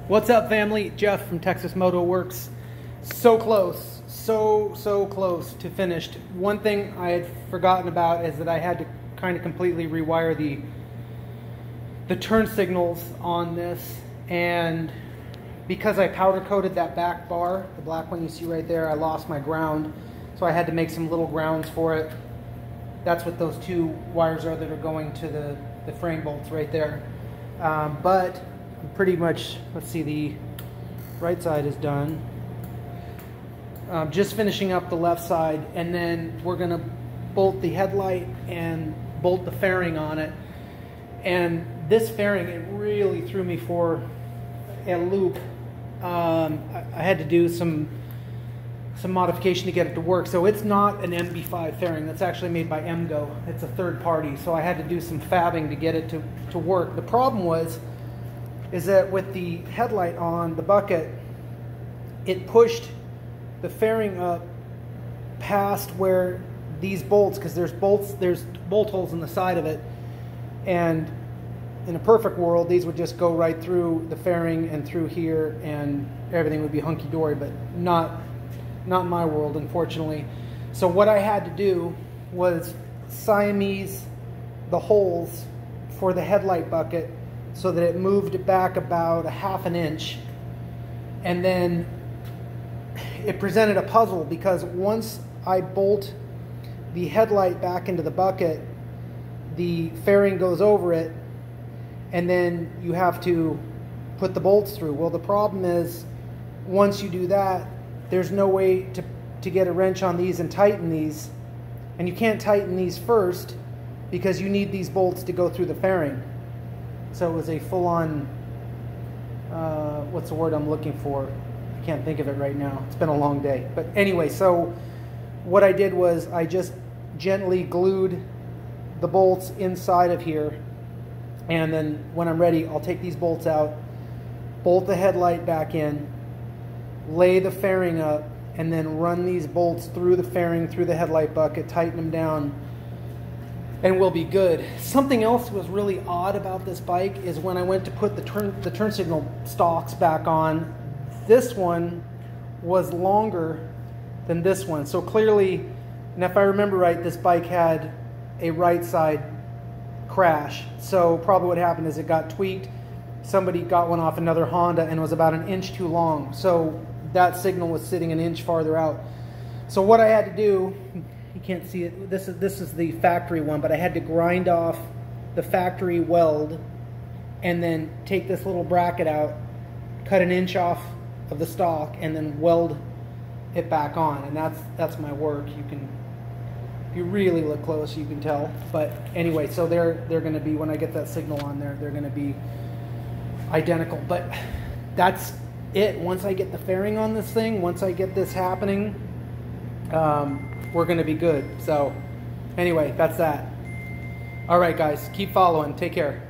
What's up, family? Jeff from Texas Moto Works. So close, so close to finished. One thing I had forgotten about is that I had to kind of completely rewire the turn signals on this, and because I powder coated that back bar, the black one you see right there, I lost my ground, so I had to make some little grounds for it. That's what those two wires are that are going to the frame bolts right there. But pretty much, let's see, the right side is done. Just finishing up the left side, and then we're gonna bolt the headlight and bolt the fairing on it. And this fairing, it really threw me for a loop. I had to do some modification to get it to work. So it's not an MB5 fairing. That's actually made by MGO. It's a third party. So I had to do some fabbing to get it to work. The problem is that with the headlight on the bucket, it pushed the fairing up past where these bolts, because there's bolt holes in the side of it, and in a perfect world these would just go right through the fairing and through here and everything would be hunky-dory, but not in my world, unfortunately. So what I had to do was Siamese the holes for the headlight bucket so that it moved it back about 1/2 inch, and then it presented a puzzle because once I bolt the headlight back into the bucket, the fairing goes over it, and then you have to put the bolts through. Well, the problem is once you do that, there's no way to get a wrench on these and tighten these, and you can't tighten these first because you need these bolts to go through the fairing. So it was a full-on, what's the word I'm looking for? I can't think of it right now. It's been a long day. But anyway, so what I did was I just gently glued the bolts inside of here, and then when I'm ready, I'll take these bolts out, bolt the headlight back in, lay the fairing up, and then run these bolts through the fairing, through the headlight bucket, tighten them down, and we'll be good. Something else was really odd about this bike is when I went to put the turn signal stalks back on, this one was longer than this one. So clearly, and if I remember right, this bike had a right side crash. So probably what happened is it got tweaked. Somebody got one off another Honda and it was about 1 inch too long. So that signal was sitting 1 inch farther out. So what I had to do, you can't see it, this is the factory one, but I had to grind off the factory weld and then take this little bracket out, cut 1 inch off of the stock, and then weld it back on. And that's my work. You can, if you really look close, you can tell. But anyway, so they're going to be, when I get that signal on there, they're going to be identical. But that's it. Once I get the fairing on this thing, once I get this happening, we're going to be good. So anyway, that's that. All right, guys, keep following. Take care.